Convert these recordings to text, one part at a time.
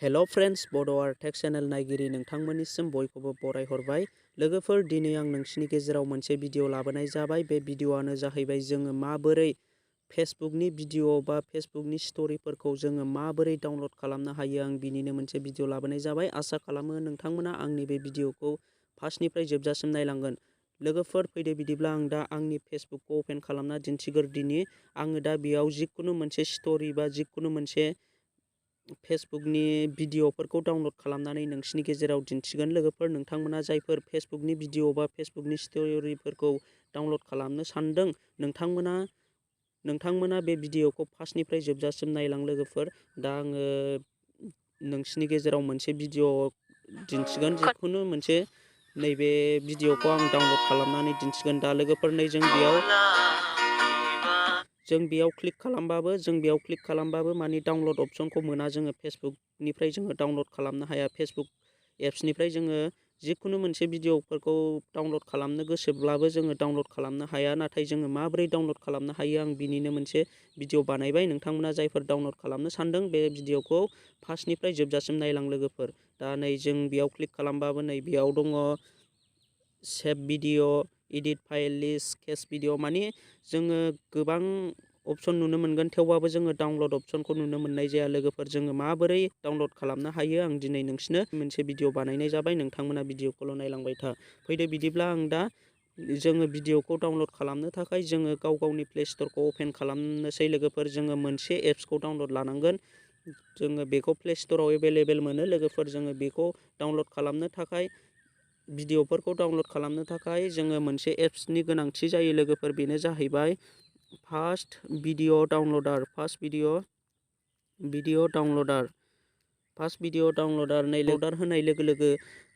Hello friends, बड' tech channel नायगिरि नोंथांमोननिसिम बयखौबो बरायहरबाय। लोगोफोर, दिनै आं नोंसिनि गेजेराव मोनसे भिडिअ लाबोनाय जाबाय। बे भिडिअआनो जाहैबाय जोङो माबोरै फेसबुकनि भिडिअ बा फेसबुकनि स्ट'रिफोरखौ जोङो माबोरै डाउनलड खालामनो हायो। आं बिनिनो मोनसे भिडिअ लाबोनाय जाबाय। आसा खालामो नोंथांमोना आंनि बे भिडिअखौ फार्स्टनिफ्राय जोबजासिम नायलांगोन। लोगोफोर, फैदो बिदिब्ला आं दा आंनि फेसबुकखौ अपेन खालामना दिन्थिग्रोदिनि। आङो दा बेयाव जिखुनु मोनसे स्ट'रि बा जिखुनु मोनसे फेसबुकनि भिडिअफोरखौ डाउनलड खालामनानै नोंसिनि गेजेराव दिन्थिगोन। लोगोफोर, नोंथांमोना जायफोर फेसबुकनि भिडिअ बा फेसबुकनि स्ट'रिफोरखौ डाउनलड खालामनो सानदों, नोंथांमोना बे भिडिअखौ फार्स्टनिफ्राय जोबजासिम नायलां। लोगोफोर, दा आङो नोंसिनि गेजेराव मोनसे भिडिअ दिन्थिगोन। जिखुनु मोनसे नैबे भिडिअखौ आं डाउनलड खालामनानै दिन्थिगोन। दा लोगोफोर, नै जों बेयाव क्लिक खालामबाबो माने डाउनलड अपसनखौ मोना। जोङो फेसबुकनिफ्राय जोङो डाउनलड खालामनो हाया। फेसबुक एप्सनिफ्राय जोङो जिखुनु मोनसे भिडिअफोरखौ डाउनलड खालामनो गोसोब्लाबो जोङो डाउनलड खालामनो हाया। नाथाय जोङो माबोरै डाउनलड खालामनो हायो, आं बिनिनो मोनसे भिडिअ बानायबाय। नोंथांमोना जायफोर डाउनलड खालामनो सानदों, बे भिडिअखौ फार्स्टनिफ्राय जोबजासिम नायलां। लोगोफोर, दा नै जों बेयाव क्लिक खालामबाबो नै बेयाव दङ save video, edit file list, case video. माने जोङो गोबां अपसन नुनो मोनगोन, थेवबाबो जोङो डाउनलड अपसनखौ नुनो मोननाय जाया। लोगोफोर, जोङो माबोरै डाउनलड खालामनो हायो, आं दिनै नोंसिनो मोनसे भिडिअ बानायनाय जाबाय। नोंथांमोना भिडिअखौल' नायलांबाय था। फैदो बिदिब्ला आं दा जोङो भिडिअखौ डाउनलड खालामनो थाखाय जोङो गावनि प्ले स्ट'रखौ अपेन खालामनोसै। लोगोफोर, जोङो मोनसे एप्सखौ डाउनलड लानांगोन। जोङो बेखौ प्ले स्ट'राव एभेलेबेल मोनो। लोगोफोर, जोङो बेखौ डाउनलड खालामनो थाखाय भिडिअफोरखौ डाउनलड खालामनो थाखाय जोङो मोनसे एप्सनि गोनांथि जायो। लोगोफोर, बेनो जाहैबाय फार्स्ट भिडिअ डाउनलडार। फार्स्ट भिडिअ डाउनलडार नै लोडार होनाय लोगो लोगो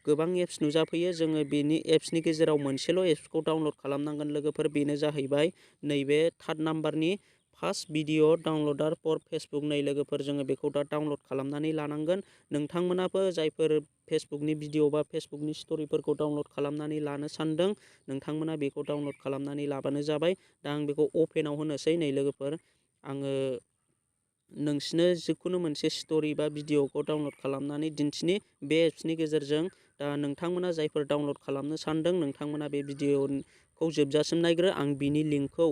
गोबां एप्स नुजाफैयो। जोङो बेनि एप्सनि गेजेराव मोनसेल' एप्सखौ डाउनलड खालामनांगोन। लोगोफोर, बेनो जाहैबाय नैबे थार्ड नाम्बारनि फार्स्ट भिडिअ डाउनलडार फर फेसबुक। नै लोगोफोर, जोङो बेखौ दा डाउनलड खालामनानै लानांगोन। नोंथांमोनाबो जायफोर फेसबुकनि भिडिअ बा फेसबुकनि स्ट'रिफोरखौ डाउनलड खालामनानै लानो सानदों, नोंथांमोना बेखौ डाउनलड खालामनानै लाबानो जाबाय। दा आं बेखौ अपेनाव होनोसै। नै लोगोफोर, आङो नोंसिनो जिखुनु मोनसे स्ट'रि बा भिडिअखौ डाउनलड खालामनानै दिन्थिनि बे एप्सनि गेजेरजों। दा नोंथांमोना जायफोर डाउनलड खालामनो सानदों, नोंथांमोना बे भिडिअखौ जोबजासिम नायग्रो। आं बिनि लिंकखौ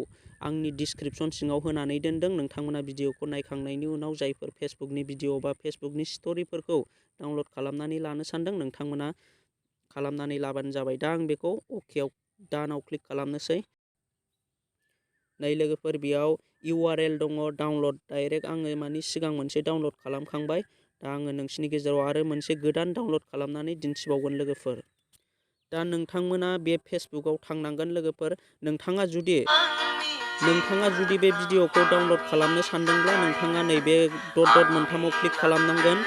आंनि डिसक्रिपसन सिङाव होनानै दोनदों। नोंथांमोना भिडिअखौ नायखांनायनि उनाव जायफोर फेसबुकनि भिडिअ बा फेसबुकनि स्ट'रिफोरखौ डाउनलड खालामनानै लानो सानदों, नोंथांमोना खालामनानै लाबानो जाबाय। दा आं बेखौ अकेआव दानाव क्लिक खालामनोसै। नै लोगोफोर, बेयाव URL दङ डाउनलड डाइरेक्ट। आङो मानि सिगां मोनसे डाउनलड खालामखांबाय। दा आङो नोंसिनि गेजेराव आरो मोनसे गोदान डाउनलड खालामनानै दिन्थिबावगोन। लोगोफोर, दा नोंथांमोना बे फेसबुकाव थांनांगोन। लोगोफोर, नोंथाङा जुदि बे भिडिअखौ डाउनलड खालामनो सानदोंब्ला नोंथाङा नैबे डट मोनथामाव क्लिक खालामनांगोन।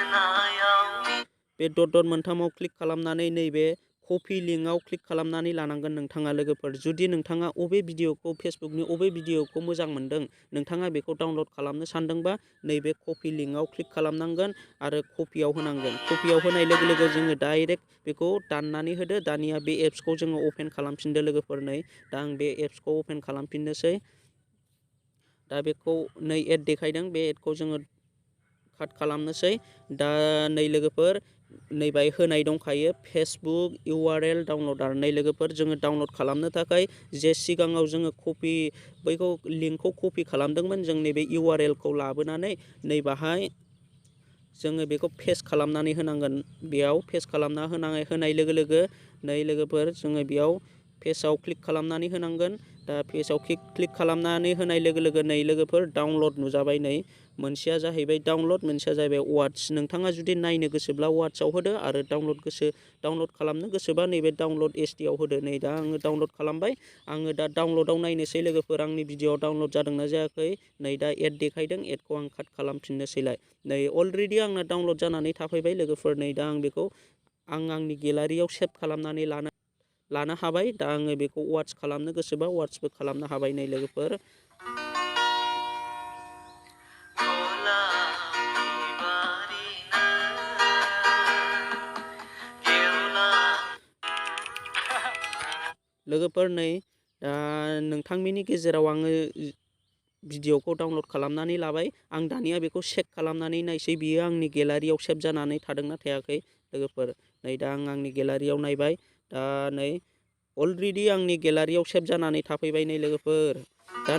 बे डट मोनथामाव क्लिक खालामनानै नैबे कपि लिंकआव क्लिक खालामनानै लानांगोन नोंथाङा। लोगोफोर, जुदि नोंथाङा अबे भिडिअखौ फेसबुकनि अबे भिडिअखौ मोजां मोनदों, नोंथाङा बेखौ डाउनलड खालामनो सानदोंबा नैबे कपि लिंकआव क्लिक खालामनांगोन आरो कपियाव होनांगोन। कपियाव होनाय लोगो लोगो जोङो डाइरेक्ट बेखौ दाननानै होदो। दानिया बे एप्सखौ जोङो अपेन खालामफिनदो। लोगोफोर, नै दा आं बे एप्सखौ अपेन खालामफिननोसै। दा बेखौ नै एड देखायदों, बे एडखौ जोङो काट खालामनोसै। दा नै लोगोफोर, नै बाहाय होनाय दंखायो फेसबुक URL डाउनलडार। नै लोगोफोर, जोङो डाउनलड खालामनो थाखाय जे सिगाङाव जोङो बैखौ लिंकखौ कपि खालामदोंमोन, जों नैबे URL खौ लाबोनानै नै बाहाय जोङो बेखौ पेस्ट खालामनानै होनांगोन। बेयाव पेस्ट खालामना होनाय लोगो लोगो नै लोगोफोर, जोङो बेयाव पेस्टआव क्लिक खालामनानै होनांगोन। दा पेस्टआव क्लिक खालामनानै होनाय लोगो लोगो नै लोगोफोर, डाउनलड नुजाबाय। नै मोनसेया जाहैबाय डाउनलड, मोनसेया जाहैबाय वाट्स। नोंथाङा जुदि नायनो गोसोब्ला वाट्सआव होदो आरो डाउनलड खालामनो गोसोबा नैबे डाउनलड HD आव होदो। नै दा आङो डाउनलड खालामबाय। आङो दा डाउनलडआव नायनोसै। लोगोफोर, आंनि भिडिअ डाउनलड जादोंना जायाखै। नै दा एड देखायदों, एडखौ आं काट खालामफिननोसैलाय। नै अलरेडि आंना डाउनलड जानानै थाफैबाय। लोगोफोर, नै दा आं बेखौ आंनि गेलारियाव सेभ खालामनानै लानो हाबाय। दा आङो बेखौ वाट्स खालामनो गोसोबा वाट्सबो खालामनो हाबाय। नै लोगोफोर, नै दा नोंथांमोननि गेजेराव आङो भिडिअखौ डाउनलड खालामनानै लाबाय। आं दानिया बेखौ चेक खालामनानै नायसै बियो आंनि गेलारियाव सेभ जानानै थादोंना थायाखै लोगोफोर। नै दा आं आंनि गेलारियाव नायबाय। दा नै अलरेडि आंनि गेलारियाव सेभ जानानै थाफैबाय नै लोगोफोर। दा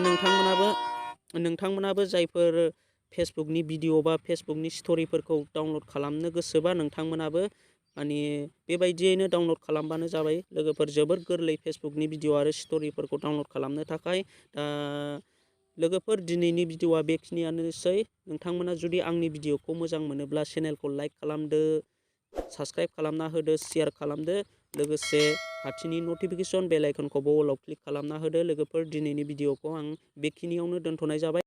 नोंथांमोनाबो जायफोर फेसबुकनि भिडिअ बा फेसबुकनि स्ट'रिफोरखौ डाउनलड खालामनो गोसोबा नोंथांमोनाबो माने बेबायदियैनो डाउनलड खालामबानो जाबाय लोगोफोर। जोबोर गोरलै फेसबुकनि भिडिअ आरो स्ट'रिफोरखौ डाउनलड खालामनो थाखाय। दा लोगोफोर दिनैनि भिडिअआ बेखिनियानोसै। नोंथांमोना जुदि आंनि भिडिअखौ मोजां मोनोब्ला चेनेलखौ लाइक खालामदो, साबस्क्राइब खालामना होदो, शेयार खालामदो, लोगोसे खाथिनि नटिफिकेसन बेल आइकनखौबो अलाव क्लिक खालामना होदो लोगोफोर। दिनैनि भिडिअखौ आं बेखिनियावनो दोनथ'नाय जाबाय।